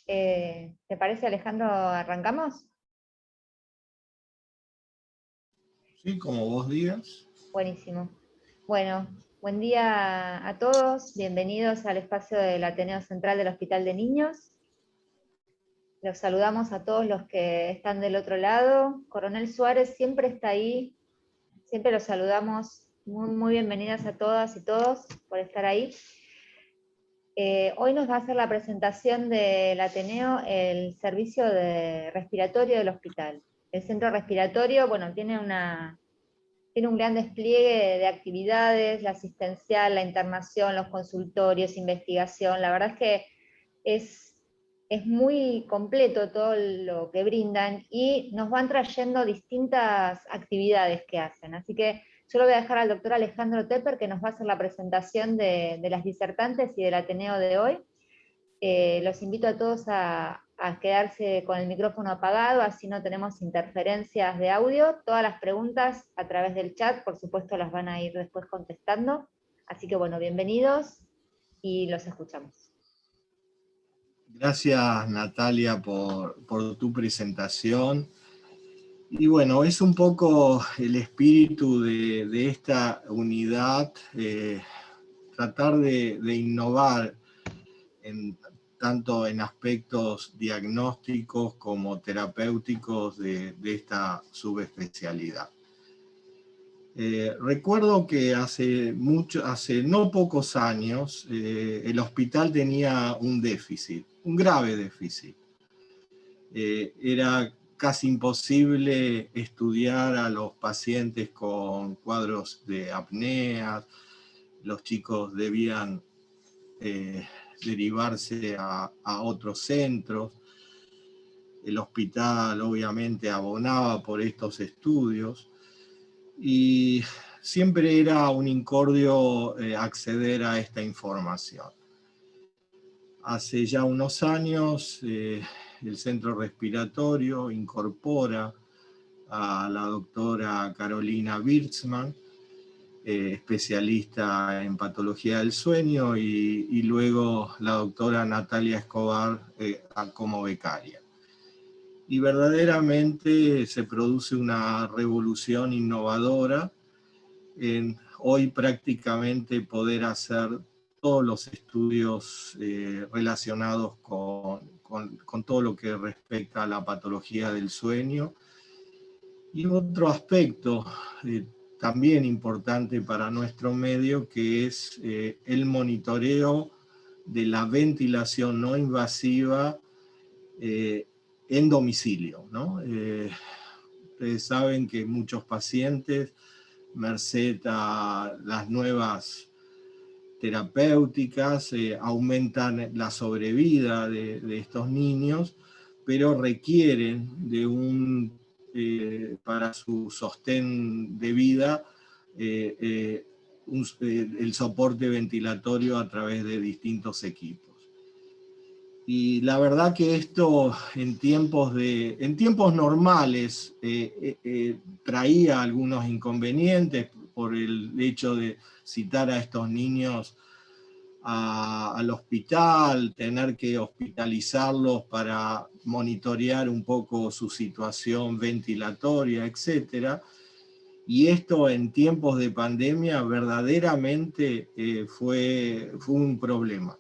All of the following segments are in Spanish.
¿Te parece, Alejandro, arrancamos? Sí, como vos digas. Buenísimo. Bueno, buen día a todos. Bienvenidos al espacio del Ateneo Central del Hospital de Niños. Los saludamos a todos los que están del otro lado. Coronel Suárez siempre está ahí. Siempre los saludamos. Muy bienvenidas a todas y todos por estar ahí. Hoy nos va a hacer la presentación del Ateneo el servicio de respiratorio del hospital. El centro respiratorio, bueno, tiene un gran despliegue de actividades, la asistencial, la internación, los consultorios, investigación. La verdad es que es muy completo todo lo que brindan y nos van trayendo distintas actividades que hacen. Así que yo lo voy a dejar al doctor Alejandro Tepper, que nos va a hacer la presentación de las disertantes y del Ateneo de hoy. Los invito a todos a quedarse con el micrófono apagado, así no tenemos interferencias de audio. Todas las preguntas a través del chat, por supuesto, las van a ir después contestando. Así que bueno, bienvenidos y los escuchamos. Gracias, Natalia, por tu presentación. Y bueno, es un poco el espíritu de esta unidad, tratar de innovar tanto en aspectos diagnósticos como terapéuticos de esta subespecialidad. Recuerdo que hace no pocos años, el hospital tenía un déficit, un grave déficit. Era casi imposible estudiar a los pacientes con cuadros de apnea. Los chicos debían derivarse a otros centros. El hospital obviamente abonaba por estos estudios y siempre era un incordio acceder a esta información. Hace ya unos años el centro respiratorio incorpora a la doctora Carolina Wirtzman, especialista en patología del sueño, y luego la doctora Natalia Escobar como becaria. Y verdaderamente se produce una revolución innovadora en hoy prácticamente poder hacer todos los estudios relacionados con todo lo que respecta a la patología del sueño. Y otro aspecto también importante para nuestro medio, que es el monitoreo de la ventilación no invasiva en domicilio, ¿no? Ustedes saben que muchos pacientes, merced a las nuevas terapéuticas, aumentan la sobrevida de estos niños, pero requieren para su sostén de vida, el soporte ventilatorio a través de distintos equipos. Y la verdad que esto en tiempos normales traía algunos inconvenientes por el hecho de citar a estos niños al hospital, tener que hospitalizarlos para monitorear un poco su situación ventilatoria, etc. Y esto en tiempos de pandemia verdaderamente fue un problema.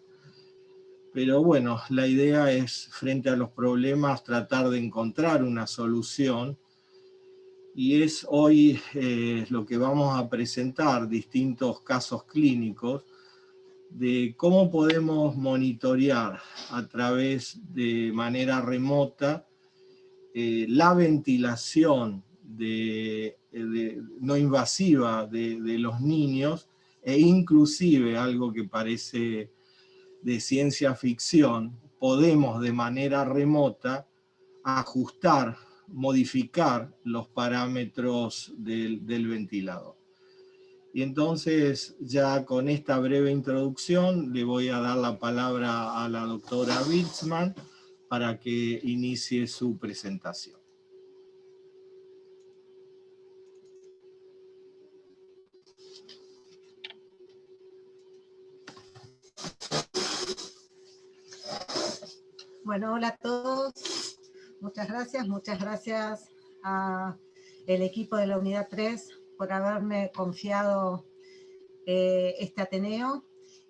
Pero bueno, la idea es, frente a los problemas, tratar de encontrar una solución. Y es hoy lo que vamos a presentar, distintos casos clínicos, de cómo podemos monitorear a través de manera remota la ventilación no invasiva de los niños, e inclusive algo que parece de ciencia ficción, podemos de manera remota ajustar, modificar los parámetros del ventilador. Y entonces, ya con esta breve introducción, le voy a dar la palabra a la doctora Wirtzman para que inicie su presentación. Bueno, hola a todos. Muchas gracias al equipo de la Unidad 3 por haberme confiado este Ateneo.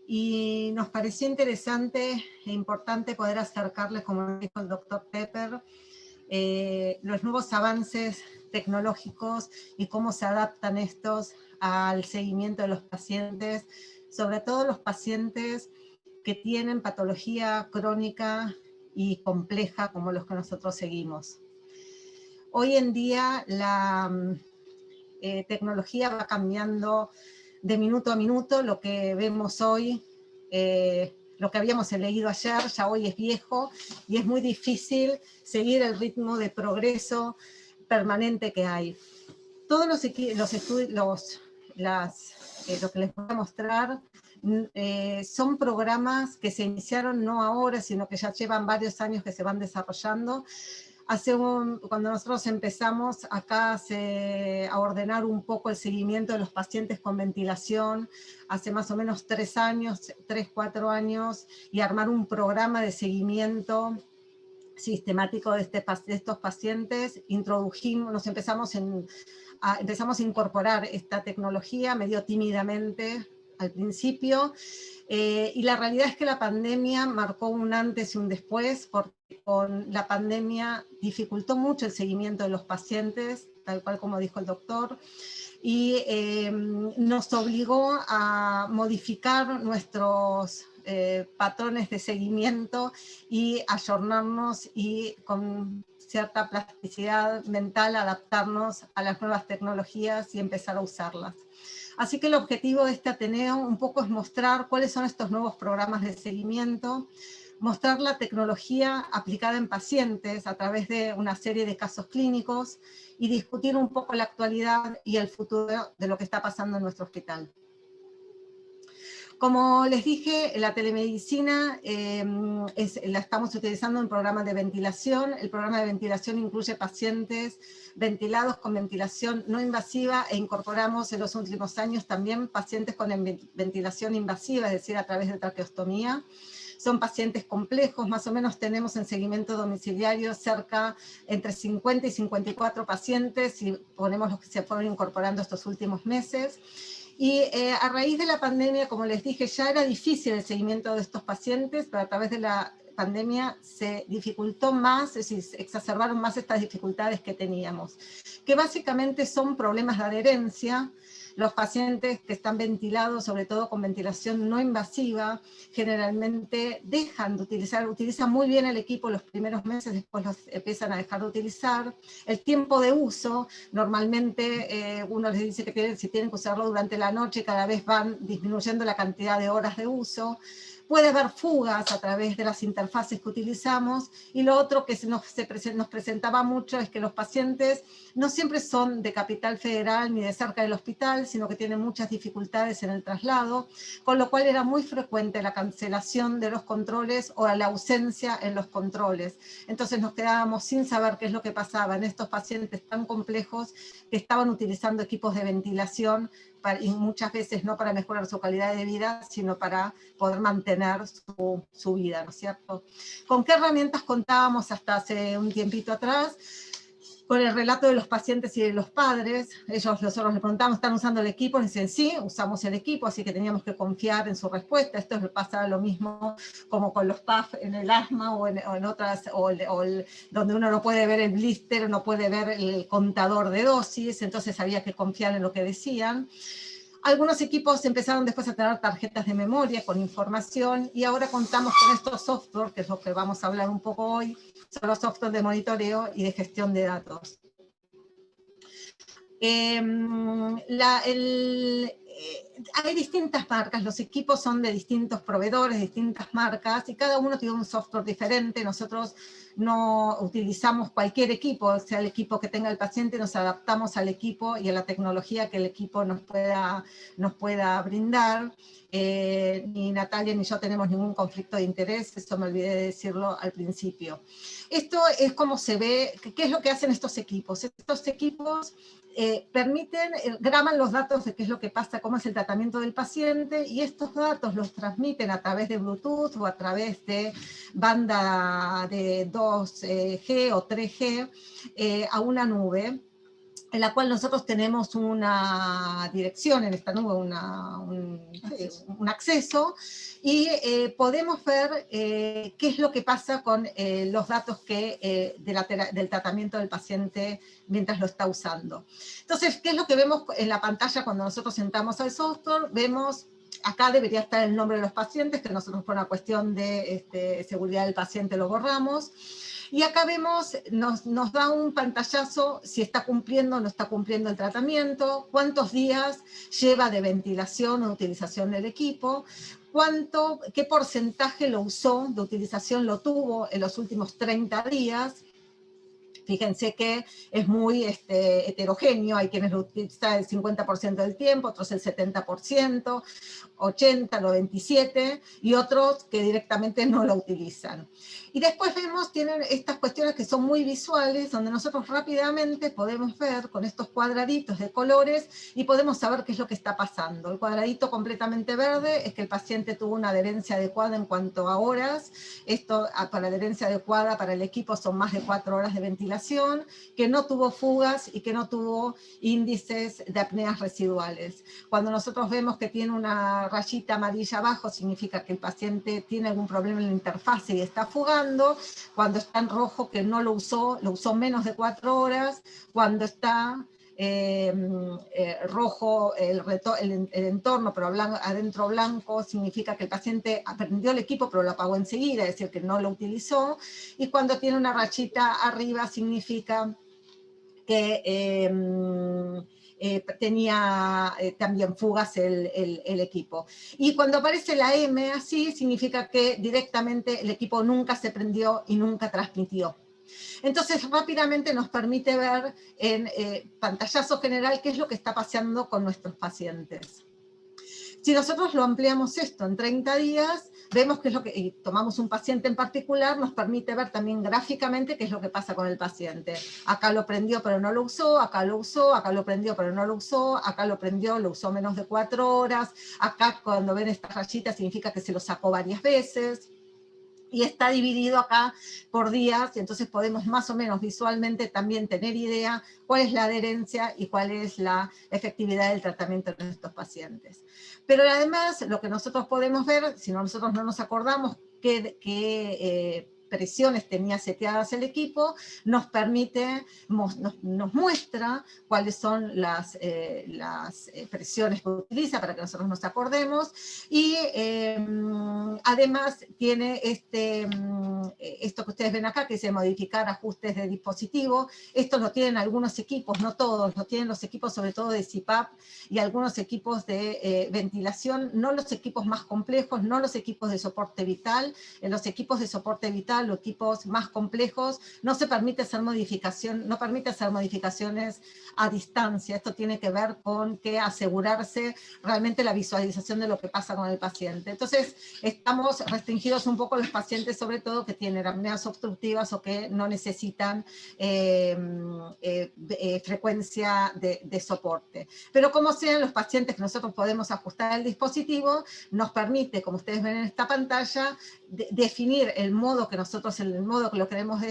Y nos pareció interesante e importante poder acercarles, como dijo el doctor Pepper, los nuevos avances tecnológicos y cómo se adaptan estos al seguimiento de los pacientes, sobre todo los pacientes que tienen patología crónica y compleja como los que nosotros seguimos. Hoy en día la tecnología va cambiando de minuto a minuto. Lo que vemos hoy, lo que habíamos leído ayer, ya hoy es viejo y es muy difícil seguir el ritmo de progreso permanente que hay. Todos los estudios, lo que les voy a mostrar, son programas que se iniciaron no ahora, sino que ya llevan varios años que se van desarrollando. Cuando nosotros empezamos acá a ordenar un poco el seguimiento de los pacientes con ventilación, hace más o menos 3 años, 3, 4 años, y armar un programa de seguimiento sistemático de estos pacientes, empezamos a incorporar esta tecnología medio tímidamente al principio, y la realidad es que la pandemia marcó un antes y un después, porque con la pandemia dificultó mucho el seguimiento de los pacientes, tal cual como dijo el doctor, y nos obligó a modificar nuestros patrones de seguimiento y ayornarnos y con cierta plasticidad mental adaptarnos a las nuevas tecnologías y empezar a usarlas. Así que el objetivo de este Ateneo un poco es mostrar cuáles son estos nuevos programas de seguimiento, mostrar la tecnología aplicada en pacientes a través de una serie de casos clínicos y discutir un poco la actualidad y el futuro de lo que está pasando en nuestro hospital. Como les dije, la telemedicina la estamos utilizando en programas de ventilación. El programa de ventilación incluye pacientes ventilados con ventilación no invasiva e incorporamos en los últimos años también pacientes con ventilación invasiva, es decir, a través de traqueostomía. Son pacientes complejos, más o menos tenemos en seguimiento domiciliario cerca entre 50 y 54 pacientes, si ponemos los que se fueron incorporando estos últimos meses. Y a raíz de la pandemia, como les dije, ya era difícil el seguimiento de estos pacientes, pero a través de la pandemia se dificultó más, es decir, se exacerbaron más estas dificultades que teníamos, que básicamente son problemas de adherencia. Los pacientes que están ventilados, sobre todo con ventilación no invasiva, generalmente dejan de utilizan muy bien el equipo los primeros meses, después los empiezan a dejar de utilizar. El tiempo de uso, normalmente uno les dice que si tienen que usarlo durante la noche, cada vez van disminuyendo la cantidad de horas de uso. Puede haber fugas a través de las interfaces que utilizamos, y lo otro que nos presentaba mucho es que los pacientes no siempre son de Capital Federal ni de cerca del hospital, sino que tienen muchas dificultades en el traslado, con lo cual era muy frecuente la cancelación de los controles o la ausencia en los controles. Entonces nos quedábamos sin saber qué es lo que pasaba en estos pacientes tan complejos que estaban utilizando equipos de ventilación y muchas veces no para mejorar su calidad de vida, sino para poder mantener su vida, ¿no es cierto? ¿Con qué herramientas contábamos hasta hace un tiempito atrás? Con el relato de los pacientes y de los padres. Nosotros les preguntamos, ¿están usando el equipo? Y dicen, sí, usamos el equipo, así que teníamos que confiar en su respuesta. Esto pasa lo mismo como con los PAF en el asma o en otras, donde uno no puede ver el blister, no puede ver el contador de dosis, entonces había que confiar en lo que decían. Algunos equipos empezaron después a tener tarjetas de memoria con información, y ahora contamos con estos software, que es lo que vamos a hablar un poco hoy, son los software de monitoreo y de gestión de datos. Hay distintas marcas, los equipos son de distintos proveedores, distintas marcas, y cada uno tiene un software diferente. Nosotros no utilizamos cualquier equipo, sea el equipo que tenga el paciente, nos adaptamos al equipo y a la tecnología que el equipo nos pueda brindar. Ni Natalia ni yo tenemos ningún conflicto de interés, eso me olvidé de decirlo al principio. Esto es como se ve, ¿qué es lo que hacen estos equipos? Estos equipos graban los datos de qué es lo que pasa cómo es el tratamiento del paciente, y estos datos los transmiten a través de Bluetooth o a través de banda de 2G o 3G a una nube, en la cual nosotros tenemos una dirección en esta nube, un acceso, y podemos ver qué es lo que pasa con los datos del tratamiento del paciente mientras lo está usando. Entonces, ¿qué es lo que vemos en la pantalla cuando nosotros entramos al software? Vemos, acá debería estar el nombre de los pacientes, que nosotros por una cuestión de seguridad del paciente lo borramos. Y acá vemos, nos da un pantallazo si está cumpliendo o no está cumpliendo el tratamiento, cuántos días lleva de ventilación o utilización del equipo, qué porcentaje lo usó, de utilización lo tuvo en los últimos 30 días. Fíjense que es muy heterogéneo, hay quienes lo utilizan el 50% del tiempo, otros el 70%, 80%, 97%, y otros que directamente no lo utilizan. Y después vemos, tienen estas cuestiones que son muy visuales, donde nosotros rápidamente podemos ver con estos cuadraditos de colores y podemos saber qué es lo que está pasando. El cuadradito completamente verde es que el paciente tuvo una adherencia adecuada en cuanto a horas. Esto, para la adherencia adecuada para el equipo, son más de 4 horas de ventilación, que no tuvo fugas y que no tuvo índices de apneas residuales. Cuando nosotros vemos que tiene una rayita amarilla abajo, significa que el paciente tiene algún problema en la interfase y está fugando. Cuando está en rojo, que no lo usó menos de 4 horas. Cuando está rojo el entorno, pero adentro blanco, significa que el paciente aprendió el equipo, pero lo apagó enseguida, es decir, que no lo utilizó. Y cuando tiene una rayita arriba, significa que tenía también fugas el equipo. Y cuando aparece la M así, significa que directamente el equipo nunca se prendió y nunca transmitió. Entonces, rápidamente nos permite ver en pantallazo general qué es lo que está pasando con nuestros pacientes. Si nosotros lo ampliamos esto en 30 días, vemos qué es lo que, y tomamos un paciente en particular, nos permite ver también gráficamente qué es lo que pasa con el paciente. Acá lo prendió pero no lo usó, acá lo usó, acá lo prendió pero no lo usó, acá lo prendió, lo usó menos de 4 horas, acá cuando ven estas rayitas significa que se lo sacó varias veces. Y está dividido acá por días, y entonces podemos más o menos visualmente también tener idea cuál es la adherencia y cuál es la efectividad del tratamiento de estos pacientes. Pero además, lo que nosotros podemos ver, si nosotros no nos acordamos qué presiones tenía seteadas el equipo, nos permite, nos muestra cuáles son las presiones que utiliza para que nosotros nos acordemos, y además tiene esto que ustedes ven acá, que dice modificar ajustes de dispositivo. Esto lo tienen algunos equipos, no todos, lo tienen los equipos sobre todo de CPAP y algunos equipos de ventilación, no los equipos más complejos, no los equipos de soporte vital. En los equipos de soporte vital, los equipos más complejos, no se permite hacer modificaciones a distancia. Esto tiene que ver con que asegurarse realmente la visualización de lo que pasa con el paciente. Entonces, estamos restringidos un poco los pacientes, sobre todo que tienen apneas obstructivas o que no necesitan frecuencia de soporte. Pero como sean los pacientes que nosotros podemos ajustar el dispositivo, nos permite, como ustedes ven en esta pantalla, definir el modo que lo queremos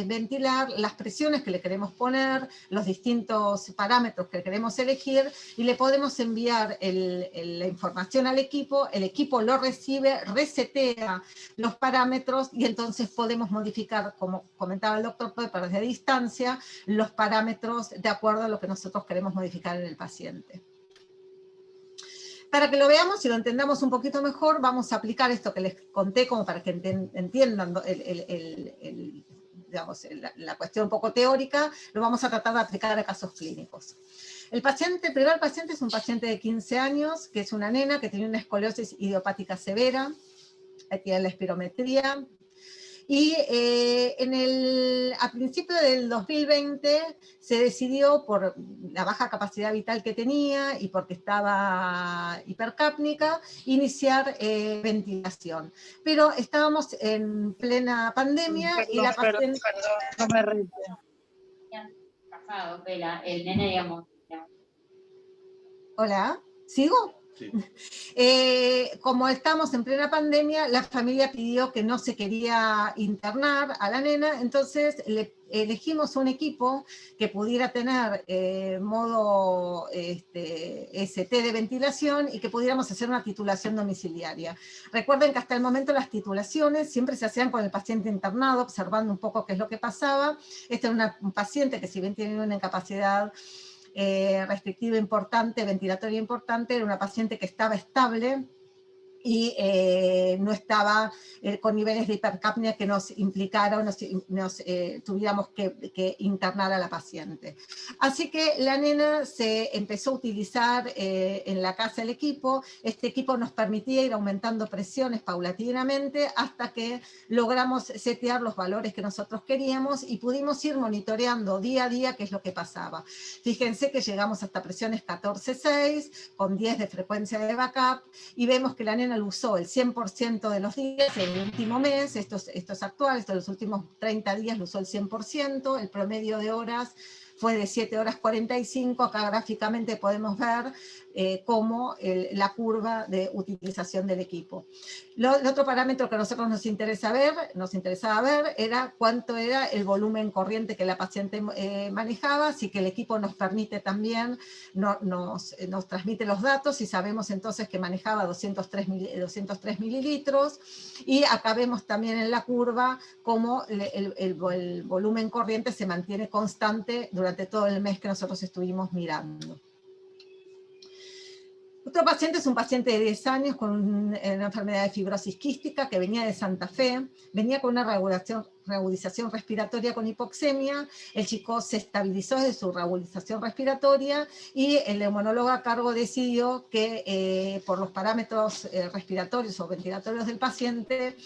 ventilar, las presiones que le queremos poner, los distintos parámetros que queremos elegir, y le podemos enviar la información al equipo, el equipo lo recibe, resetea los parámetros, y entonces podemos modificar, como comentaba el doctor Pepper, desde distancia, los parámetros de acuerdo a lo que nosotros queremos modificar en el paciente. Para que lo veamos y lo entendamos un poquito mejor, vamos a aplicar esto que les conté como para que entiendan digamos, la cuestión un poco teórica. Lo vamos a tratar de aplicar a casos clínicos. El primer paciente es un paciente de 15 años, que es una nena que tiene una escoliosis idiopática severa. Aquí tiene la espirometría. Y a principios del 2020 se decidió, por la baja capacidad vital que tenía y porque estaba hipercápnica, iniciar ventilación. Pero estábamos en plena pandemia y la paciente... Perdón, no me río. Pasado, Pela, el nene, digamos. Hola, ¿Sigo? Sí. Como estamos en plena pandemia, la familia pidió que no se quería internar a la nena, entonces elegimos un equipo que pudiera tener modo ST de ventilación y que pudiéramos hacer una titulación domiciliaria. Recuerden que hasta el momento las titulaciones siempre se hacían con el paciente internado, observando un poco qué es lo que pasaba. Este es un paciente que, si bien tiene una incapacidad restrictiva importante, ventilatoria importante, era una paciente que estaba estable y no estaba con niveles de hipercapnia que nos implicaron, tuviéramos que internar a la paciente. Así que la nena se empezó a utilizar en la casa el equipo. Este equipo nos permitía ir aumentando presiones paulatinamente hasta que logramos setear los valores que nosotros queríamos y pudimos ir monitoreando día a día qué es lo que pasaba. Fíjense que llegamos hasta presiones 14,6 con 10 de frecuencia de backup y vemos que la nena lo usó el 100% de los días en el último mes, esto es actual, esto de los últimos 30 días lo usó el 100%, el promedio de horas fue de 7 horas 45, acá gráficamente podemos ver cómo la curva de utilización del equipo. El otro parámetro que a nosotros nos interesaba ver era cuánto era el volumen corriente que la paciente manejaba, así que el equipo nos permite también, nos transmite los datos y sabemos entonces que manejaba 203 mililitros, y acá vemos también en la curva cómo el volumen corriente se mantiene constante durante todo el mes que nosotros estuvimos mirando. Otro paciente es un paciente de 10 años con una enfermedad de fibrosis quística que venía de Santa Fe, venía con una reagudización respiratoria con hipoxemia. El chico se estabilizó de su reagudización respiratoria y el neumonólogo a cargo decidió que por los parámetros respiratorios o ventilatorios del paciente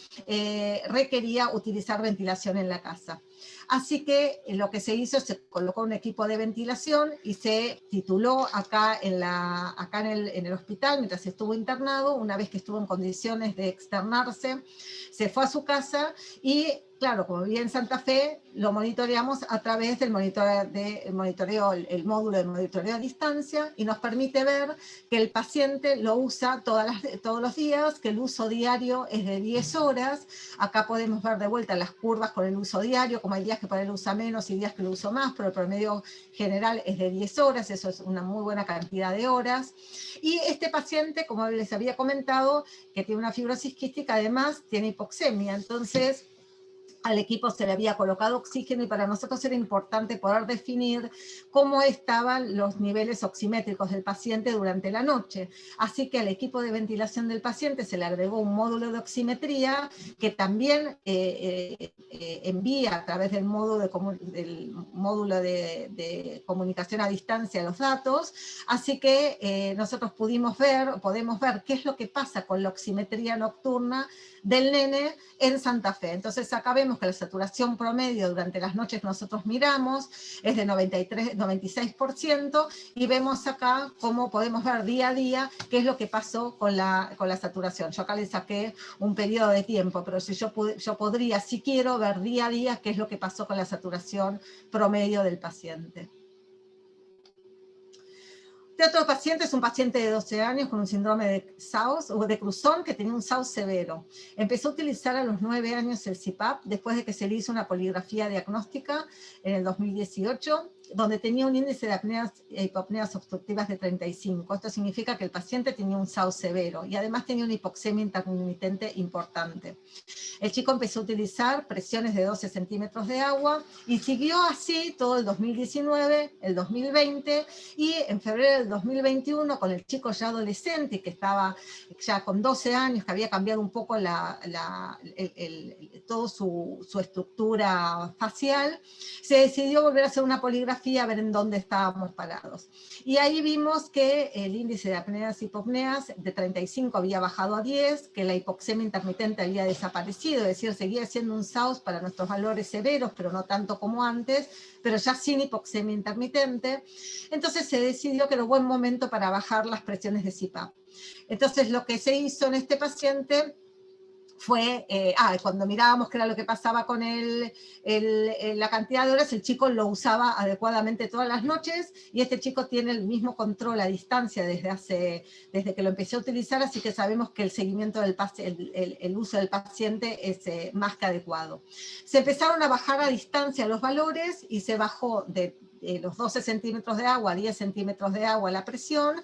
requería utilizar ventilación en la casa. Así que lo que se hizo, se colocó un equipo de ventilación y se tituló acá en el hospital mientras estuvo internado. Una vez que estuvo en condiciones de externarse, se fue a su casa y, claro, como vivía en Santa Fe, lo monitoreamos a través del monitoreo, el módulo de monitoreo a distancia, y nos permite ver que el paciente lo usa todos los días, que el uso diario es de 10 horas. Acá podemos ver de vuelta las curvas con el uso diario, como hay días que por él usa menos y días que lo uso más, pero el promedio general es de 10 horas, eso es una muy buena cantidad de horas. Y este paciente, como les había comentado, que tiene una fibrosis quística, además tiene hipoxemia, entonces al equipo se le había colocado oxígeno y para nosotros era importante poder definir cómo estaban los niveles oximétricos del paciente durante la noche. Así que al equipo de ventilación del paciente se le agregó un módulo de oximetría que también envía a través del módulo de comunicación a distancia los datos. Así que nosotros podemos ver qué es lo que pasa con la oximetría nocturna del nene en Santa Fe. Entonces acá vemos que la saturación promedio durante las noches que nosotros miramos es de 96%, y vemos acá cómo podemos ver día a día qué es lo que pasó con la saturación. Yo acá le saqué un periodo de tiempo, pero si yo podría, si quiero, ver día a día qué es lo que pasó con la saturación promedio del paciente. Este otro paciente es un paciente de 12 años con un síndrome de SAUS o de Cruzón, que tenía un SAUS severo. Empezó a utilizar a los 9 años el CPAP después de que se le hizo una poligrafía diagnóstica en el 2018, donde tenía un índice de apneas e hipopneas obstructivas de 35. Esto significa que el paciente tenía un SAUS severo y además tenía una hipoxemia intermitente importante. El chico empezó a utilizar presiones de 12 centímetros de agua y siguió así todo el 2019, el 2020, y en febrero del 2021, con el chico ya adolescente, que estaba ya con 12 años, que había cambiado un poco toda su estructura facial, se decidió volver a hacer una poligrafía a ver en dónde estábamos parados. Y ahí vimos que el índice de apneas y hipopneas de 35 había bajado a 10, que la hipoxemia intermitente había desaparecido, es decir, seguía siendo un SAUS para nuestros valores severos, pero no tanto como antes, pero ya sin hipoxemia intermitente. Entonces se decidió que era un buen momento para bajar las presiones de CPAP. Entonces lo que se hizo en este paciente fue, cuando mirábamos qué era lo que pasaba con la cantidad de horas, el chico lo usaba adecuadamente todas las noches, y este chico tiene el mismo control a distancia desde que lo empecé a utilizar, así que sabemos que el seguimiento del el uso del paciente es más que adecuado. Se empezaron a bajar a distancia los valores, y se bajó de los 12 centímetros de agua a 10 centímetros de agua la presión,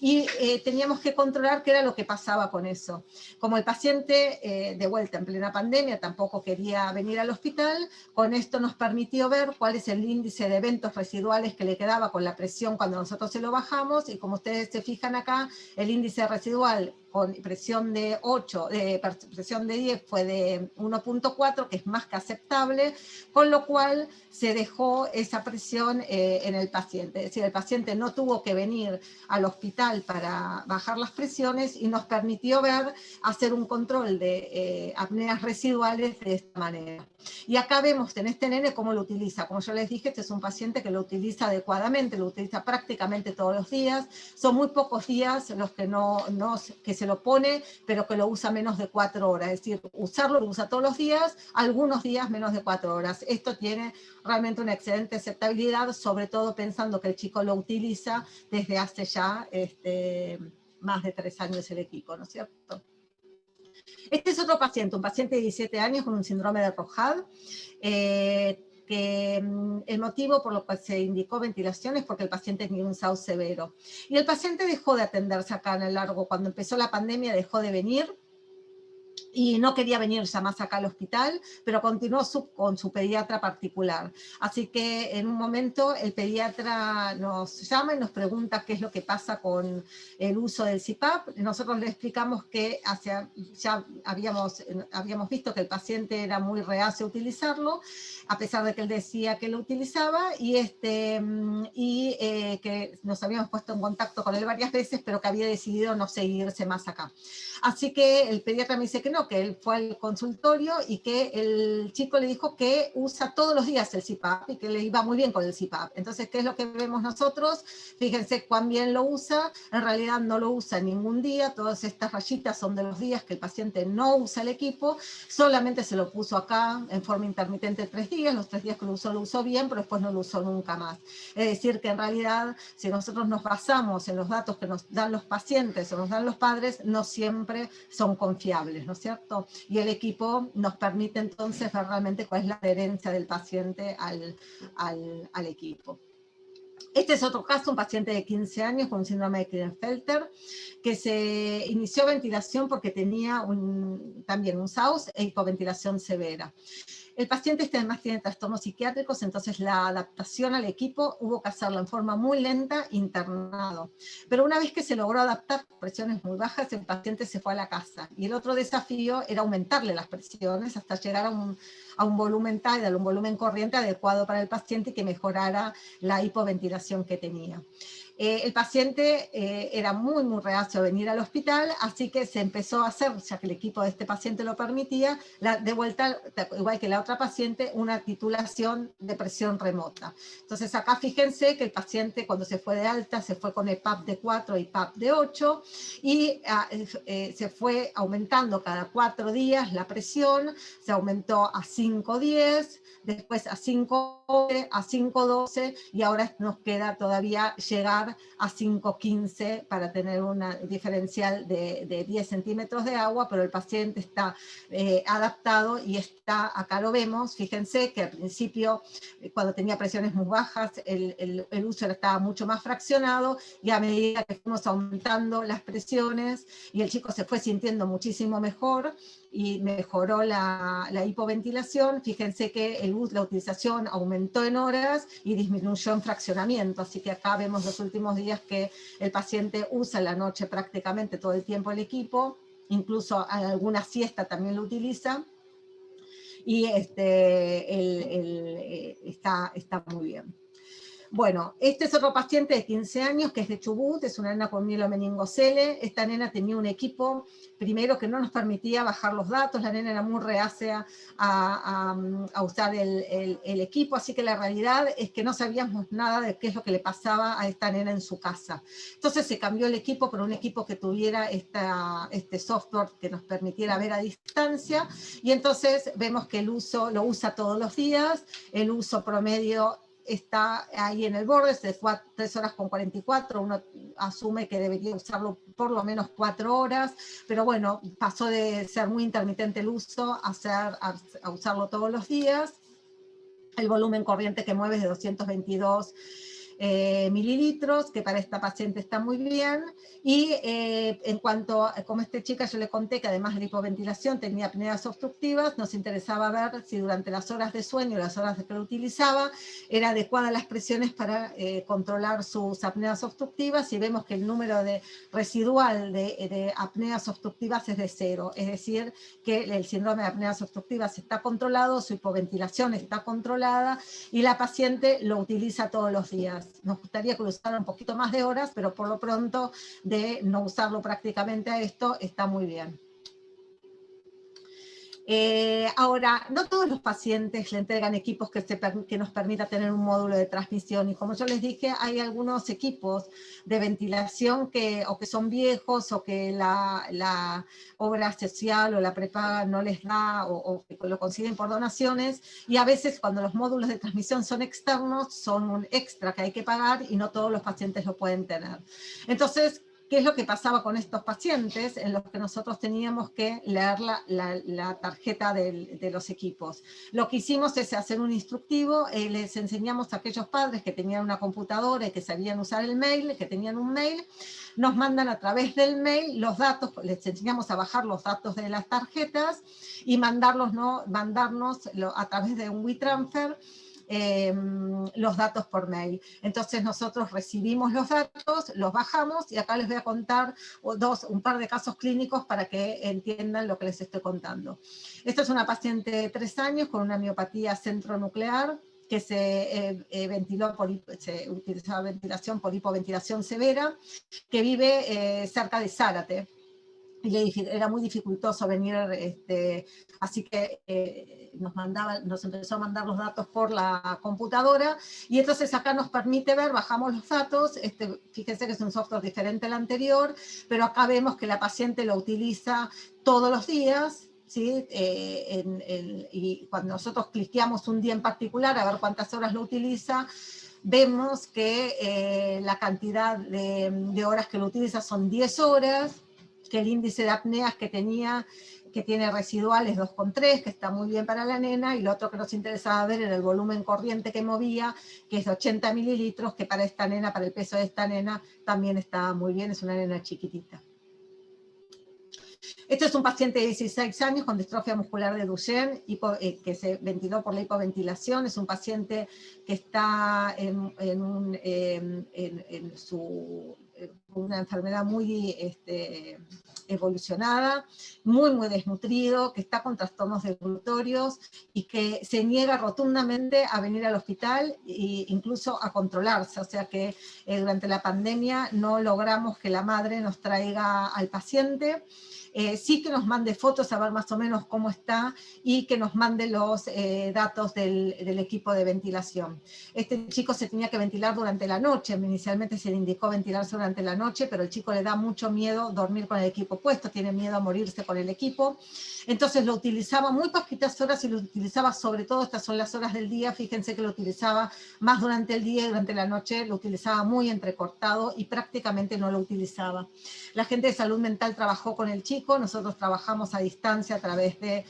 y teníamos que controlar qué era lo que pasaba con eso. Como el paciente, de vuelta en plena pandemia, tampoco quería venir al hospital, con esto nos permitió ver cuál es el índice de eventos residuales que le quedaba con la presión cuando nosotros se lo bajamos, y como ustedes se fijan acá, el índice residual con presión de 8, presión de 10 fue de 1.4, que es más que aceptable, con lo cual se dejó esa presión en el paciente. Es decir, el paciente no tuvo que venir al hospital para bajar las presiones, y nos permitió hacer un control de apneas residuales de esta manera. Y acá vemos en este nene cómo lo utiliza. Como yo les dije, este es un paciente que lo utiliza adecuadamente, lo utiliza prácticamente todos los días. Son muy pocos días los que se lo pone, pero que lo usa menos de 4 horas. Es decir, usarlo lo usa todos los días, algunos días menos de 4 horas. Esto tiene realmente una excelente aceptabilidad, sobre todo pensando que el chico lo utiliza desde hace ya más de 3 años el equipo, ¿no es cierto? Este es otro paciente, un paciente de 17 años con un síndrome de Rojad, que el motivo por lo cual se indicó ventilación es porque el paciente tenía un SAUS severo. Y el paciente dejó de atenderse acá en el largo. Cuando empezó la pandemia dejó de venir, y no quería venir ya más acá al hospital, pero continuó con su pediatra particular. Así que en un momento el pediatra nos llama y nos pregunta qué es lo que pasa con el uso del CPAP. Nosotros le explicamos que ya habíamos visto que el paciente era muy reacio a utilizarlo, a pesar de que él decía que lo utilizaba, y que nos habíamos puesto en contacto con él varias veces, pero que había decidido no seguirse más acá. Así que el pediatra me dice que no, que él fue al consultorio y que el chico le dijo que usa todos los días el CPAP y que le iba muy bien con el CPAP. Entonces, ¿qué es lo que vemos nosotros? Fíjense cuán bien lo usa. En realidad no lo usa ningún día. Todas estas rayitas son de los días que el paciente no usa el equipo. Solamente se lo puso acá en forma intermitente 3 días. Los 3 días que lo usó bien, pero después no lo usó nunca más. Es decir, que en realidad, si nosotros nos basamos en los datos que nos dan los pacientes o nos dan los padres, no siempre son confiables, ¿no es cierto? Y el equipo nos permite entonces ver realmente cuál es la adherencia del paciente al equipo. Este es otro caso, un paciente de 15 años con un síndrome de Klinefelter, que se inició ventilación porque tenía también un SAUS e hipoventilación severa. El paciente además tiene trastornos psiquiátricos, entonces la adaptación al equipo hubo que hacerla en forma muy lenta, internado. Pero una vez que se logró adaptar con presiones muy bajas, el paciente se fue a la casa. Y el otro desafío era aumentarle las presiones hasta llegar a un volumen tidal, un volumen corriente adecuado para el paciente y que mejorara la hipoventilación que tenía. El paciente era muy reacio a venir al hospital, así que se empezó a hacer, ya que el equipo de este paciente lo permitía, de vuelta, igual que la otra paciente, una titulación de presión remota. Entonces acá fíjense que el paciente cuando se fue de alta se fue con EPAP de 4 y PAP de 8 y se fue aumentando cada 4 días la presión, se aumentó a 5.10, después a 5.11, a 5.12 y ahora nos queda todavía llegar a 5.15 para tener una diferencial de 10 centímetros de agua, pero el paciente está adaptado y está, acá lo vemos, fíjense que al principio cuando tenía presiones muy bajas el uso estaba mucho más fraccionado y a medida que fuimos aumentando las presiones y el chico se fue sintiendo muchísimo mejor y mejoró la hipoventilación, fíjense que la utilización aumentó en horas y disminuyó en fraccionamiento, así que acá vemos los últimos días que el paciente usa la noche prácticamente todo el tiempo el equipo, incluso en alguna siesta también lo utiliza, y está muy bien. Bueno, este es otro paciente de 15 años que es de Chubut, es una nena con mielomeningocele. Esta nena tenía un equipo, primero, que no nos permitía bajar los datos, la nena era muy reacia a usar el equipo, así que la realidad es que no sabíamos nada de qué es lo que le pasaba a esta nena en su casa. Entonces se cambió el equipo por un equipo que tuviera este software que nos permitiera ver a distancia, y entonces vemos que el uso lo usa todos los días, el uso promedio está ahí en el borde, es de 3 horas con 44, uno asume que debería usarlo por lo menos 4 horas, pero bueno, pasó de ser muy intermitente el uso a usarlo todos los días. El volumen corriente que mueve es de 222 mililitros, que para esta paciente está muy bien. Y en cuanto a, como esta chica yo le conté que además de la hipoventilación tenía apneas obstructivas, nos interesaba ver si durante las horas de sueño, las horas que lo utilizaba, era adecuada las presiones para controlar sus apneas obstructivas, y vemos que el número residual de apneas obstructivas es de 0, es decir, que el síndrome de apneas obstructivas está controlado, su hipoventilación está controlada, y la paciente lo utiliza todos los días. Nos gustaría que lo usara un poquito más de horas, pero por lo pronto de no usarlo prácticamente a esto está muy bien. Ahora, no todos los pacientes le entregan equipos que nos permita tener un módulo de transmisión, y como yo les dije, hay algunos equipos de ventilación o que son viejos, o que la obra social o la prepaga no les da, o que lo consiguen por donaciones, y a veces cuando los módulos de transmisión son externos, son un extra que hay que pagar, y no todos los pacientes lo pueden tener. Entonces, ¿qué es lo que pasaba con estos pacientes en los que nosotros teníamos que leer la tarjeta de los equipos? Lo que hicimos es hacer un instructivo, les enseñamos a aquellos padres que tenían una computadora y que sabían usar el mail, que tenían un mail, nos mandan a través del mail los datos, les enseñamos a bajar los datos de las tarjetas y mandarnos a través de un WeTransfer los datos por mail. Entonces nosotros recibimos los datos, los bajamos, y acá les voy a contar un par de casos clínicos para que entiendan lo que les estoy contando. Esta es una paciente de 3 años con una miopatía centronuclear que se utilizaba ventilación por hipoventilación severa, que vive cerca de Zárate. Y era muy dificultoso venir, así que nos empezó a mandar los datos por la computadora, y entonces acá nos permite ver, bajamos los datos, fíjense que es un software diferente al anterior, pero acá vemos que la paciente lo utiliza todos los días, ¿sí? Y cuando nosotros cliqueamos un día en particular a ver cuántas horas lo utiliza, vemos que la cantidad de horas que lo utiliza son 10 horas, que el índice de apneas que tiene residual es 2,3, que está muy bien para la nena, y lo otro que nos interesaba ver era el volumen corriente que movía, que es de 80 mililitros, que para esta nena, para el peso de esta nena, también está muy bien, es una nena chiquitita. Este es un paciente de 16 años con distrofia muscular de Duchenne, que se ventiló por la hipoventilación. Es un paciente que está una enfermedad muy evolucionada, muy desnutrido, que está con trastornos deglutorios y que se niega rotundamente a venir al hospital e incluso a controlarse. O sea que durante la pandemia no logramos que la madre nos traiga al paciente. Sí que nos mande fotos a ver más o menos cómo está, y que nos mande los datos del equipo de ventilación. Este chico se tenía que ventilar durante la noche, inicialmente se le indicó ventilarse durante la noche, pero el chico le da mucho miedo dormir con el equipo puesto, tiene miedo a morirse con el equipo, entonces lo utilizaba muy poquitas horas, y lo utilizaba sobre todo, estas son las horas del día, fíjense que lo utilizaba más durante el día, y durante la noche lo utilizaba muy entrecortado y prácticamente no lo utilizaba. La gente de salud mental trabajó con el chico, nosotros trabajamos a distancia a través de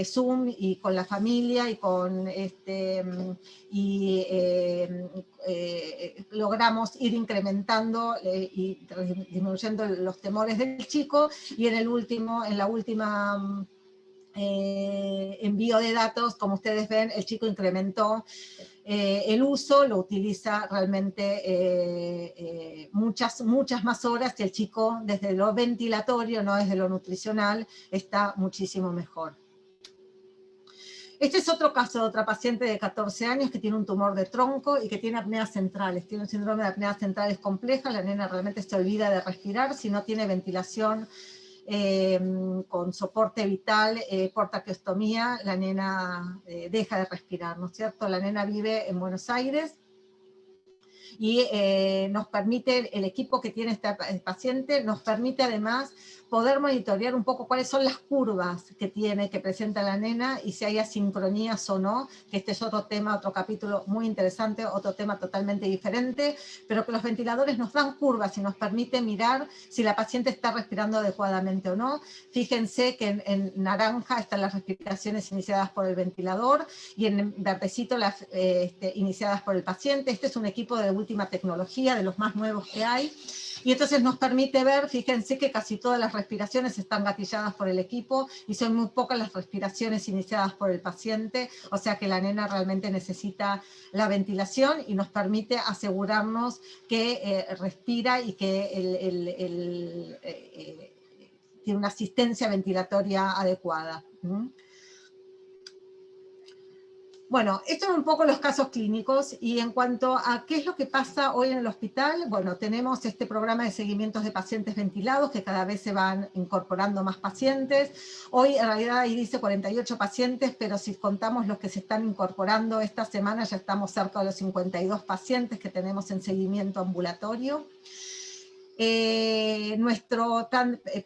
Zoom, y con la familia, y logramos ir incrementando y disminuyendo los temores del chico, y en la última envío de datos, como ustedes ven, el chico incrementó el uso, lo utiliza realmente muchas más horas, y el chico desde lo ventilatorio, no desde lo nutricional, está muchísimo mejor. Este es otro caso de otra paciente de 14 años que tiene un tumor de tronco y que tiene apneas centrales. Tiene un síndrome de apneas centrales compleja. La nena realmente se olvida de respirar. Si no tiene ventilación con soporte vital por traqueostomía, la nena deja de respirar, ¿no es cierto? La nena vive en Buenos Aires y nos permite, el equipo que tiene este paciente, nos permite además poder monitorear un poco cuáles son las curvas que presenta la nena y si hay asincronías o no, que este es otro tema, otro capítulo muy interesante, otro tema totalmente diferente, pero que los ventiladores nos dan curvas y nos permite mirar si la paciente está respirando adecuadamente o no. Fíjense que en naranja están las respiraciones iniciadas por el ventilador y en verdecito las iniciadas por el paciente. Este es un equipo de última tecnología, de los más nuevos que hay. Y entonces nos permite ver, fíjense que casi todas las respiraciones están gatilladas por el equipo y son muy pocas las respiraciones iniciadas por el paciente, o sea que la nena realmente necesita la ventilación y nos permite asegurarnos que respira y que tiene una asistencia ventilatoria adecuada. Bueno, estos son un poco los casos clínicos y en cuanto a qué es lo que pasa hoy en el hospital, bueno, tenemos este programa de seguimientos de pacientes ventilados que cada vez se van incorporando más pacientes. Hoy en realidad ahí dice 48 pacientes, pero si contamos los que se están incorporando esta semana ya estamos cerca de los 52 pacientes que tenemos en seguimiento ambulatorio. Nuestro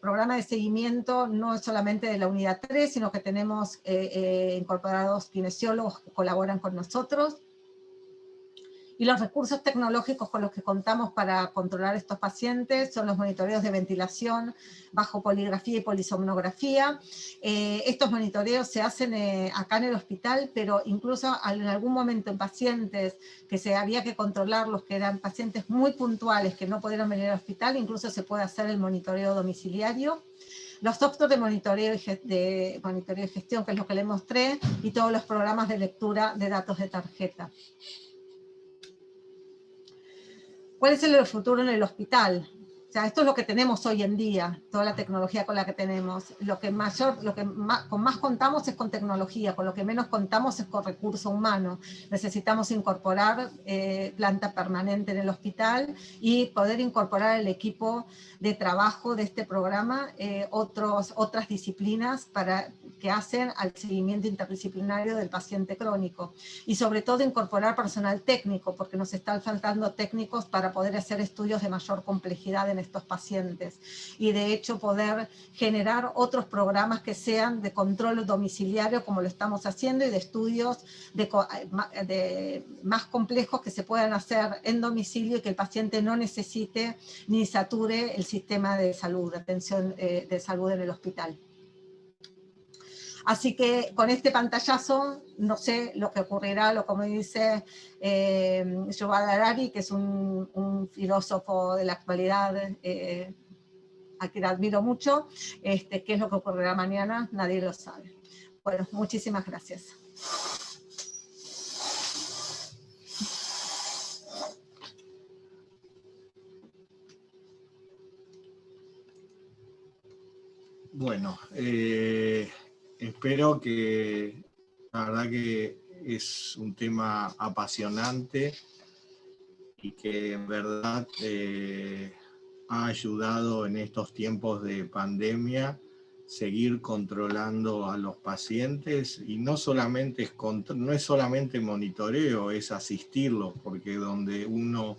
programa de seguimiento no es solamente de la unidad 3, sino que tenemos incorporados kinesiólogos que colaboran con nosotros. Y los recursos tecnológicos con los que contamos para controlar estos pacientes son los monitoreos de ventilación bajo poligrafía y polisomnografía. Estos monitoreos se hacen acá en el hospital, pero incluso en algún momento en pacientes que se había que controlarlos, que eran pacientes muy puntuales que no pudieron venir al hospital, incluso se puede hacer el monitoreo domiciliario. Los software de monitoreo y gestión, que es lo que les mostré, y todos los programas de lectura de datos de tarjeta. ¿Cuál es el futuro en el hospital? O sea, esto es lo que tenemos hoy en día, toda la tecnología con la que tenemos. Con más contamos es con tecnología, con lo que menos contamos es con recurso humano. Necesitamos incorporar planta permanente en el hospital y poder incorporar el equipo de trabajo de este programa, otras disciplinas que hacen al seguimiento interdisciplinario del paciente crónico. Y sobre todo incorporar personal técnico, porque nos están faltando técnicos para poder hacer estudios de mayor complejidad en estos pacientes. Y de hecho poder generar otros programas que sean de control domiciliario, como lo estamos haciendo, y de estudios más complejos que se puedan hacer en domicilio y que el paciente no necesite ni sature el sistema de salud, de atención de salud en el hospital. Así que con este pantallazo, no sé lo que ocurrirá, como dice Yuval Harari, que es un filósofo de la actualidad a quien admiro mucho, qué es lo que ocurrirá mañana, nadie lo sabe. Bueno, muchísimas gracias. Bueno, espero que, la verdad que es un tema apasionante y que en verdad ha ayudado en estos tiempos de pandemia seguir controlando a los pacientes y no es solamente monitoreo, es asistirlos, porque donde uno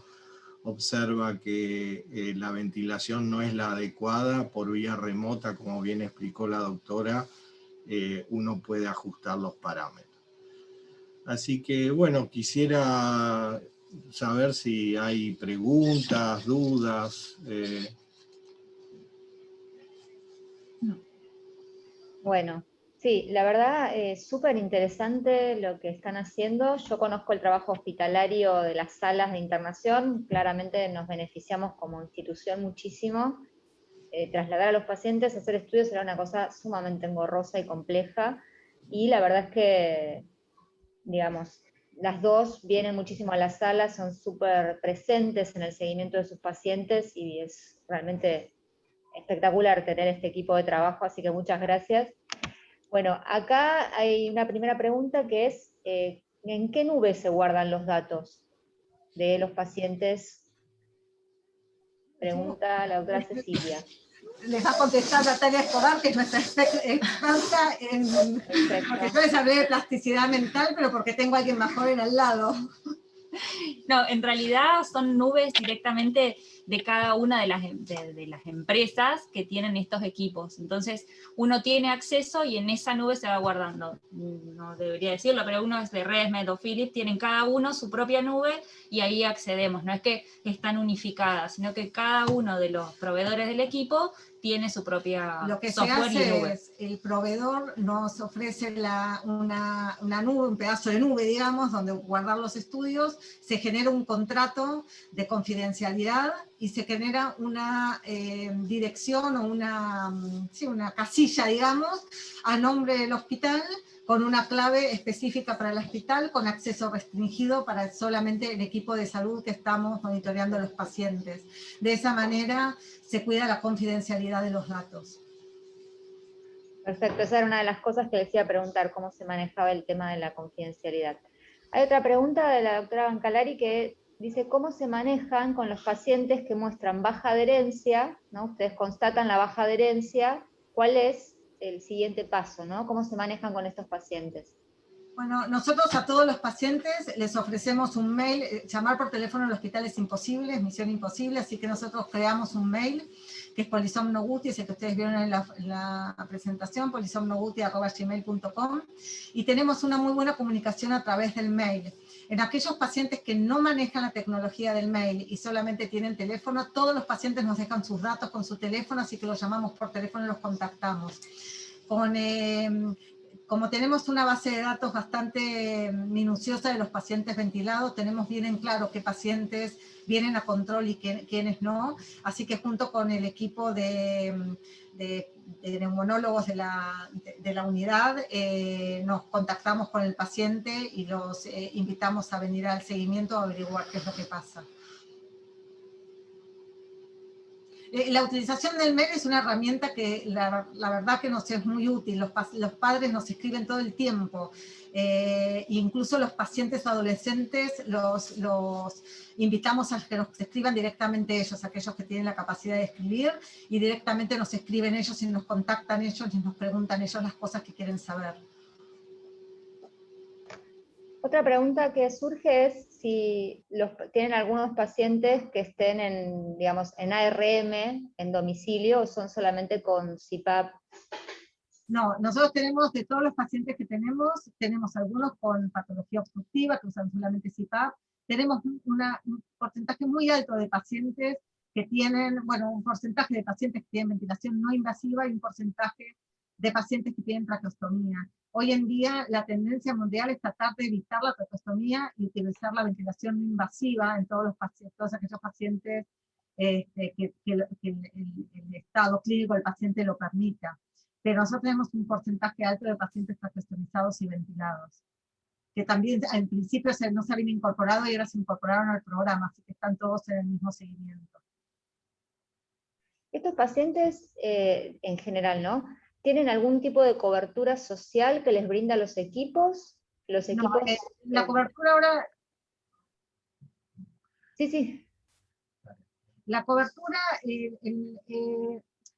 observa que la ventilación no es la adecuada por vía remota, como bien explicó la doctora, uno puede ajustar los parámetros. Así que, bueno, quisiera saber si hay preguntas, dudas. Bueno, sí, la verdad es súper interesante lo que están haciendo. Yo conozco el trabajo hospitalario de las salas de internación, claramente nos beneficiamos como institución muchísimo. Trasladar a los pacientes a hacer estudios era una cosa sumamente engorrosa y compleja, y la verdad es que, digamos, las dos vienen muchísimo a las salas, son súper presentes en el seguimiento de sus pacientes y es realmente espectacular tener este equipo de trabajo, así que muchas gracias. Bueno, acá hay una primera pregunta que es, ¿en qué nube se guardan los datos de los pacientes? Pregunta la doctora Cecilia. Les va a contestar Natalia Escobar, que es nuestra experta en... Perfecto. Porque yo les hablé de plasticidad mental, pero porque tengo a alguien más joven al lado. No, en realidad son nubes directamente de cada una de las empresas que tienen estos equipos. Entonces, uno tiene acceso y en esa nube se va guardando. No debería decirlo, pero uno es de ResMed o Philips, tienen cada uno su propia nube y ahí accedemos. No es que están unificadas, sino que cada uno de los proveedores del equipo tiene su propia Lo que software se y hace nube. es, el proveedor nos ofrece una nube, un pedazo de nube, digamos, donde guardar los estudios, se genera un contrato de confidencialidad y se genera una dirección o una casilla, digamos, a nombre del hospital, con una clave específica para el hospital, con acceso restringido para solamente el equipo de salud que estamos monitoreando a los pacientes. De esa manera se cuida la confidencialidad de los datos. Perfecto, esa era una de las cosas que les iba a preguntar, cómo se manejaba el tema de la confidencialidad. Hay otra pregunta de la doctora Bancalari que dice, ¿cómo se manejan con los pacientes que muestran baja adherencia, ¿no? Ustedes constatan la baja adherencia, ¿cuál es el siguiente paso, ¿no? ¿Cómo se manejan con estos pacientes? Bueno, nosotros a todos los pacientes les ofrecemos un mail, llamar por teléfono al hospital es imposible, es misión imposible, así que nosotros creamos un mail, que es polisomnoguti, ese que ustedes vieron en la presentación, polisomnoguti@gmail.com, y tenemos una muy buena comunicación a través del mail. En aquellos pacientes que no manejan la tecnología del mail y solamente tienen teléfono, todos los pacientes nos dejan sus datos con su teléfono, así que los llamamos por teléfono y los contactamos. Como tenemos una base de datos bastante minuciosa de los pacientes ventilados, tenemos bien en claro qué pacientes vienen a control y quiénes no, así que junto con el equipo de neumonólogos de la unidad, nos contactamos con el paciente y los invitamos a venir al seguimiento a averiguar qué es lo que pasa. La utilización del mail es una herramienta que la verdad que nos es muy útil. Los padres nos escriben todo el tiempo. Incluso los pacientes adolescentes los invitamos a que nos escriban directamente ellos, aquellos que tienen la capacidad de escribir, y directamente nos escriben ellos y nos contactan ellos y nos preguntan ellos las cosas que quieren saber. Otra pregunta que surge es si tienen algunos pacientes que estén en, digamos, en ARM, en domicilio, o son solamente con CPAP. No, nosotros tenemos, de todos los pacientes que tenemos algunos con patología obstructiva, que usan solamente CPAP, tenemos un porcentaje muy alto de pacientes que tienen, bueno, un porcentaje de pacientes que tienen ventilación no invasiva y un porcentaje de pacientes que tienen traqueostomía. Hoy en día la tendencia mundial es tratar de evitar la traqueostomía y utilizar la ventilación no invasiva en todos aquellos pacientes que el estado clínico del paciente lo permita. Pero nosotros tenemos un porcentaje alto de pacientes traqueostomizados y ventilados, que también en principio no se habían incorporado y ahora se incorporaron al programa, así que están todos en el mismo seguimiento. Estos pacientes, en general, ¿no? ¿Tienen algún tipo de cobertura social que les brinda los equipos? Los equipos... No, la cobertura ahora... Sí, sí. La cobertura,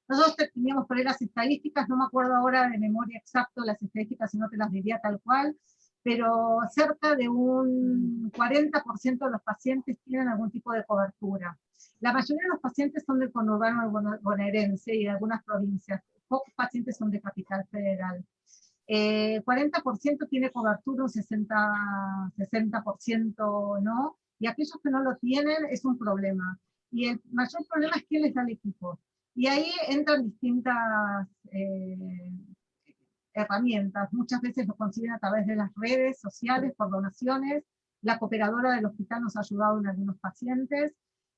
nosotros teníamos por ahí las estadísticas, no me acuerdo ahora de memoria exacto las estadísticas, si no te las diría tal cual, pero cerca de un 40% de los pacientes tienen algún tipo de cobertura. La mayoría de los pacientes son del conurbano bonaerense y de algunas provincias, pocos pacientes son de Capital Federal. 40% tiene cobertura, un 60% no, y aquellos que no lo tienen es un problema. Y el mayor problema es quién les da el equipo. Y ahí entran distintas herramientas. Muchas veces lo consiguen a través de las redes sociales, por donaciones. La cooperadora del hospital nos ha ayudado en algunos pacientes.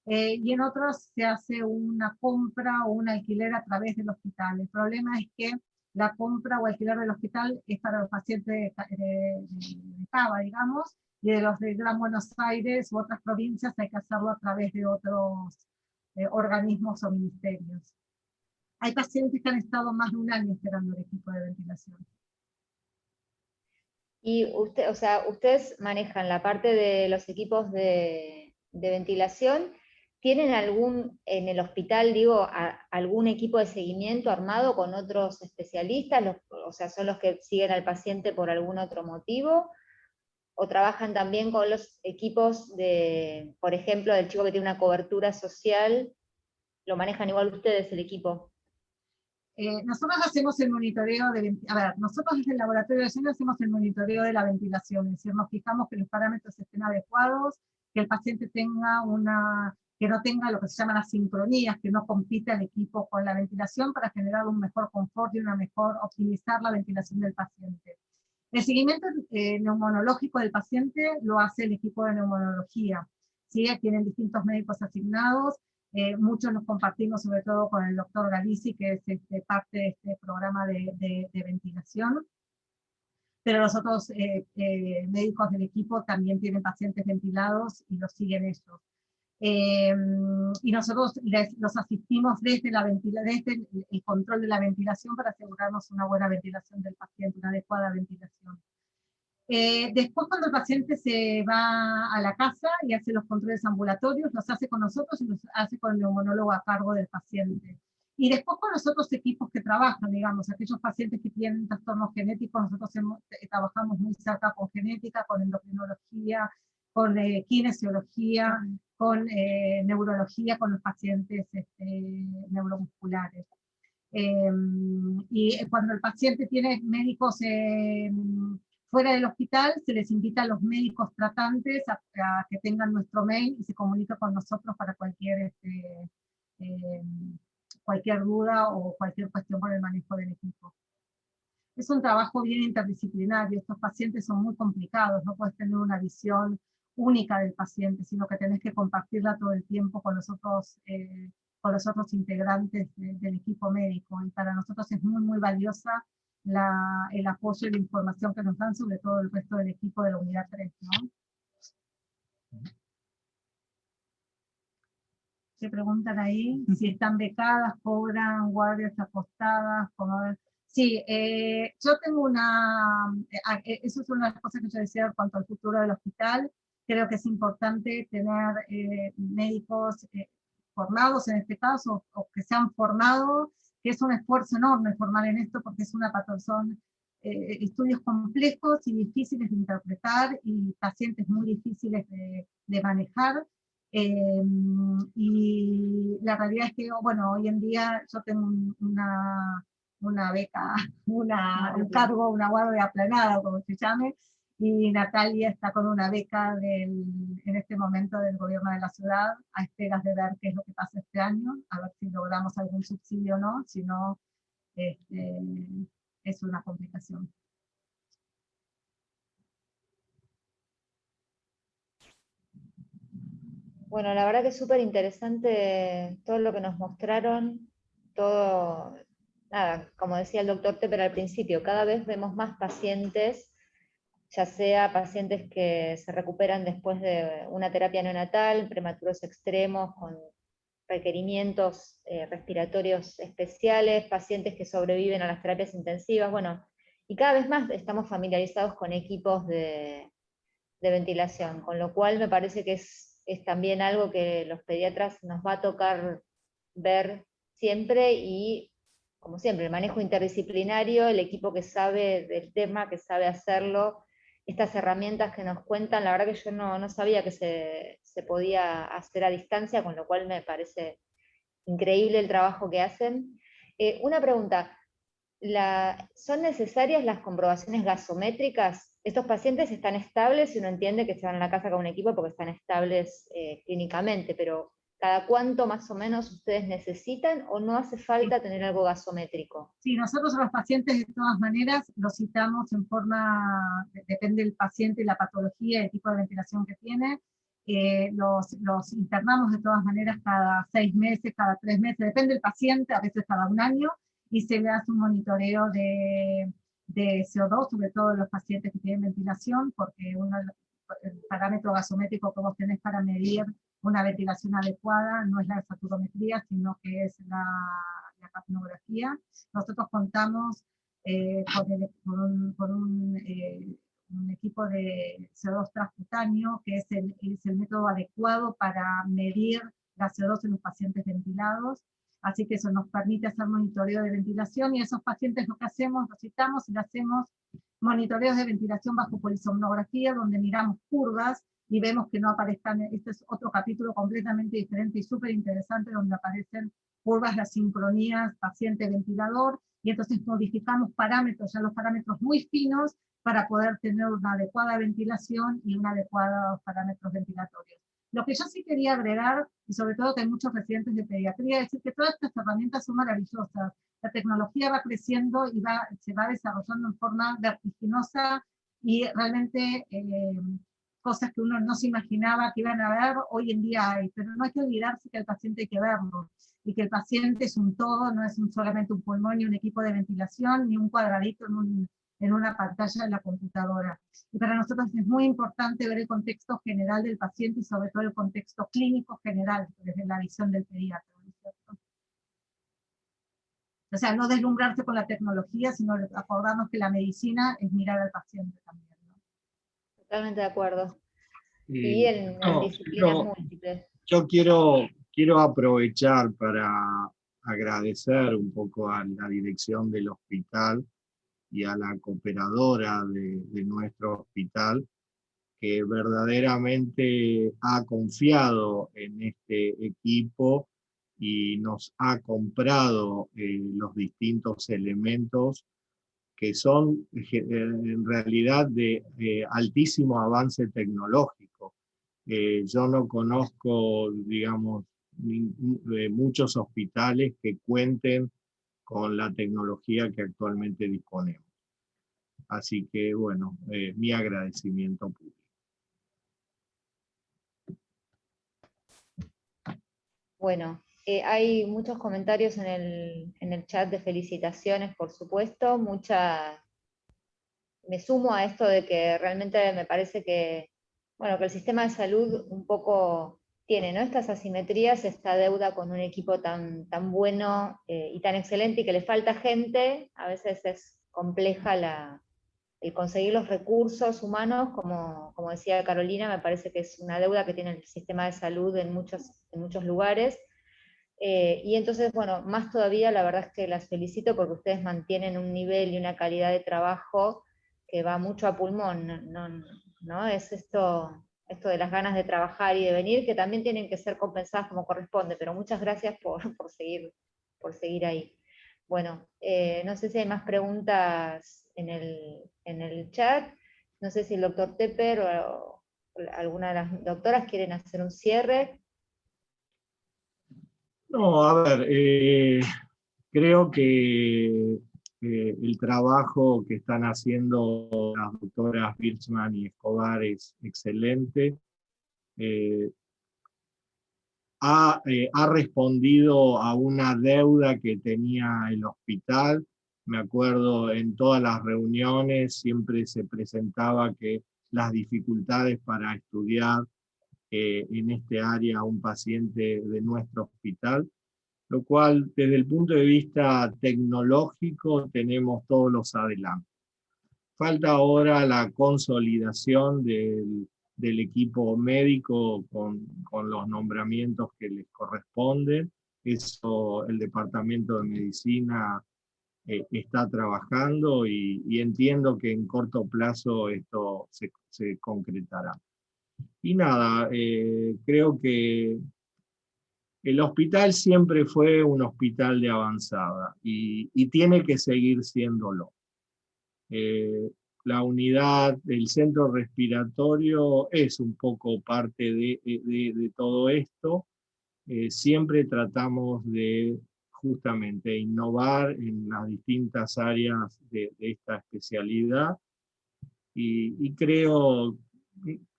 Y en otros se hace una compra o un alquiler a través del hospital. El problema es que la compra o alquiler del hospital es para los pacientes de Cava, digamos, y de los de Gran Buenos Aires u otras provincias hay que hacerlo a través de otros organismos o ministerios. Hay pacientes que han estado más de un año esperando el equipo de ventilación. Y usted, o sea, ustedes manejan la parte de los equipos de ventilación. ¿Tienen en el hospital, digo, algún equipo de seguimiento armado con otros especialistas? O sea, ¿son los que siguen al paciente por algún otro motivo? ¿O trabajan también con los equipos de, por ejemplo, del chico que tiene una cobertura social? ¿Lo manejan igual ustedes, el equipo? Nosotros hacemos el monitoreo a ver, nosotros desde el laboratorio de Lleno hacemos el monitoreo de la ventilación, es decir, nos fijamos que los parámetros estén adecuados, que el paciente tenga que no tenga lo que se llaman las sincronías, que no compita el equipo con la ventilación para generar un mejor confort y optimizar la ventilación del paciente. El seguimiento neumonológico del paciente lo hace el equipo de neumonología, ¿sí? Tienen distintos médicos asignados. Muchos nos compartimos sobre todo con el doctor Galici, que es parte de este programa de ventilación, pero los otros médicos del equipo también tienen pacientes ventilados y los siguen ellos. Y nosotros los asistimos desde el control de la ventilación para asegurarnos una buena ventilación del paciente, una adecuada ventilación. Después, cuando el paciente se va a la casa y hace los controles ambulatorios, los hace con nosotros y los hace con el neumonólogo a cargo del paciente. Y después con los otros equipos que trabajan, digamos, aquellos pacientes que tienen trastornos genéticos, nosotros trabajamos muy cerca con genética, con endocrinología, con kinesiología, con neurología, con los pacientes neuromusculares. Y cuando el paciente tiene médicos fuera del hospital, se les invita a los médicos tratantes a que tengan nuestro mail y se comunica con nosotros para cualquier duda o cualquier cuestión por el manejo del equipo. Es un trabajo bien interdisciplinario, estos pacientes son muy complicados, no puedes tener una visión única del paciente, sino que tenés que compartirla todo el tiempo con los otros integrantes del equipo médico, y para nosotros es muy, muy valiosa el apoyo y la información que nos dan, sobre todo el resto del equipo de la unidad 3, ¿no? Se preguntan ahí si están becadas, cobran guardias acostadas, Sí, yo tengo eso es una de las cosas que yo decía en cuanto al futuro del hospital. Creo que es importante tener médicos formados en este caso, o que se han formado, que es un esfuerzo enorme formar en esto, porque son estudios complejos y difíciles de interpretar, y pacientes muy difíciles de manejar. Y la realidad es que, bueno, hoy en día yo tengo una beca, un cargo, una guardia aplanada, como se llame, y Natalia está con una beca en este momento del gobierno de la ciudad, a esperas de ver qué es lo que pasa este año, a ver si logramos algún subsidio o no, si no, es una complicación. Bueno, la verdad que es súper interesante todo lo que nos mostraron, todo, nada, como decía el doctor Tepper al principio, cada vez vemos más pacientes, ya sea pacientes que se recuperan después de una terapia neonatal, prematuros extremos, con requerimientos respiratorios especiales, pacientes que sobreviven a las terapias intensivas, bueno, y cada vez más estamos familiarizados con equipos de ventilación, con lo cual me parece que es también algo que los pediatras nos va a tocar ver siempre, y como siempre, el manejo interdisciplinario, el equipo que sabe del tema, que sabe hacerlo, estas herramientas que nos cuentan, la verdad que yo no sabía que se podía hacer a distancia, con lo cual me parece increíble el trabajo que hacen. Una pregunta, ¿son necesarias las comprobaciones gasométricas? ¿Estos pacientes están estables y uno entiende que se van a la casa con un equipo porque están estables clínicamente, pero cada cuánto más o menos ustedes necesitan, o no hace falta tener algo gasométrico? Sí, nosotros a los pacientes de todas maneras los citamos depende del paciente, la patología, el tipo de ventilación que tiene, los internamos de todas maneras cada 6 meses, cada 3 meses, depende del paciente, a veces cada 1 año, y se le hace un monitoreo de CO2, sobre todo en los pacientes que tienen ventilación, porque el parámetro gasométrico que vos tenés para medir una ventilación adecuada no es la saturometría, sino que es la capnografía. Nosotros contamos con un equipo de CO2 transcutáneo, que es el método adecuado para medir la CO2 en los pacientes ventilados. Así que eso nos permite hacer monitoreo de ventilación, y esos pacientes lo que hacemos, los citamos y le hacemos monitoreos de ventilación bajo polisomnografía, donde miramos curvas y vemos que no aparezcan. Este es otro capítulo completamente diferente y súper interesante, donde aparecen curvas, las sincronías paciente-ventilador, y entonces modificamos parámetros, ya los parámetros muy finos, para poder tener una adecuada ventilación y unos adecuados parámetros ventilatorios. Lo que yo sí quería agregar, y sobre todo que hay muchos residentes de pediatría, es decir que todas estas herramientas son maravillosas. La tecnología va creciendo y se va desarrollando en forma vertiginosa, y realmente cosas que uno no se imaginaba que iban a ver, hoy en día hay, pero no hay que olvidarse que el paciente hay que verlo, y que el paciente es un todo, no es solamente un pulmón, ni un equipo de ventilación, ni un cuadradito en una pantalla de la computadora. Y para nosotros es muy importante ver el contexto general del paciente, y sobre todo el contexto clínico general, desde la visión del pediatra, ¿no es cierto? O sea, no deslumbrarse con la tecnología, sino acordarnos que la medicina es mirar al paciente también, ¿no? Totalmente de acuerdo. Y en No, disciplinas múltiples. yo quiero aprovechar para agradecer un poco a la dirección del hospital y a la cooperadora de nuestro hospital, que verdaderamente ha confiado en este equipo y nos ha comprado los distintos elementos que son en realidad de altísimo avance tecnológico. Yo no conozco, digamos, muchos hospitales que cuenten con la tecnología que actualmente disponemos. Así que, bueno, mi agradecimiento público. Bueno, hay muchos comentarios en el chat de felicitaciones, por supuesto. Me sumo a esto de que realmente me parece que, bueno, que el sistema de salud un poco tiene, ¿no?, estas asimetrías, esta deuda con un equipo tan bueno y tan excelente, y que le falta gente. A veces es compleja el conseguir los recursos humanos, como decía Carolina. Me parece que es una deuda que tiene el sistema de salud en muchos lugares. Y entonces, bueno, más todavía, la verdad es que las felicito porque ustedes mantienen un nivel y una calidad de trabajo que va mucho a pulmón, ¿no? Es esto de las ganas de trabajar y de venir, que también tienen que ser compensadas como corresponde, pero muchas gracias por seguir ahí. Bueno, no sé si hay más preguntas en el chat. No sé si el doctor Tepper o alguna de las doctoras quieren hacer un cierre. No, a ver, creo que el trabajo que están haciendo las doctoras Birchman y Escobar es excelente. Ha respondido a una deuda que tenía el hospital. Me acuerdo, en todas las reuniones siempre se presentaba que las dificultades para estudiar en este área a un paciente de nuestro hospital, lo cual desde el punto de vista tecnológico tenemos todos los adelantos. Falta ahora la consolidación del equipo médico con los nombramientos que les corresponden. Eso el Departamento de Medicina está trabajando, y entiendo que en corto plazo esto se concretará. Y nada, creo que el hospital siempre fue un hospital de avanzada y tiene que seguir siéndolo. La unidad del centro respiratorio es un poco parte de todo esto. Siempre tratamos de justamente innovar en las distintas áreas de esta especialidad, y creo,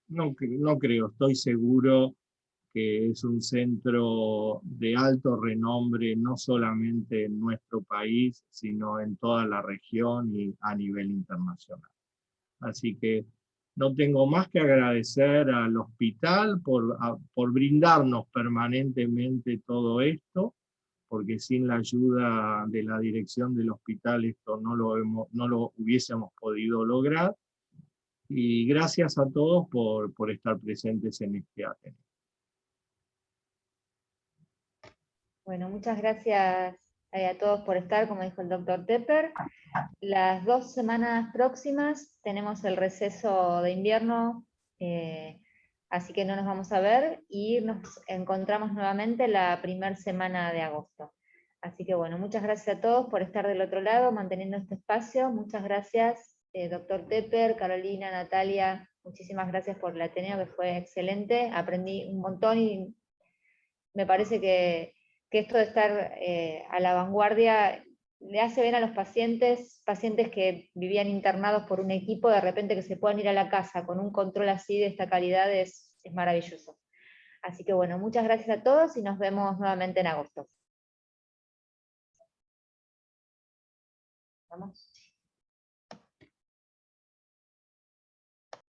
no creo, estoy seguro que es un centro de alto renombre, no solamente en nuestro país, sino en toda la región y a nivel internacional. Así que no tengo más que agradecer al hospital por brindarnos permanentemente todo esto, porque sin la ayuda de la dirección del hospital esto no lo hubiésemos podido lograr. Y gracias a todos por estar presentes en este Ateneo. Bueno, muchas gracias a todos por estar, como dijo el doctor Tepper. Las 2 semanas próximas tenemos el receso de invierno, así que no nos vamos a ver, y nos encontramos nuevamente la primera semana de agosto. Así que bueno, muchas gracias a todos por estar del otro lado, manteniendo este espacio. Muchas gracias, doctor Tepper, Carolina, Natalia, muchísimas gracias por el Ateneo, que fue excelente. Aprendí un montón y me parece que esto de estar a la vanguardia le hace bien a los pacientes que vivían internados por un equipo, de repente que se puedan ir a la casa con un control así de esta calidad es maravilloso. Así que bueno, muchas gracias a todos y nos vemos nuevamente en agosto. ¿Vamos?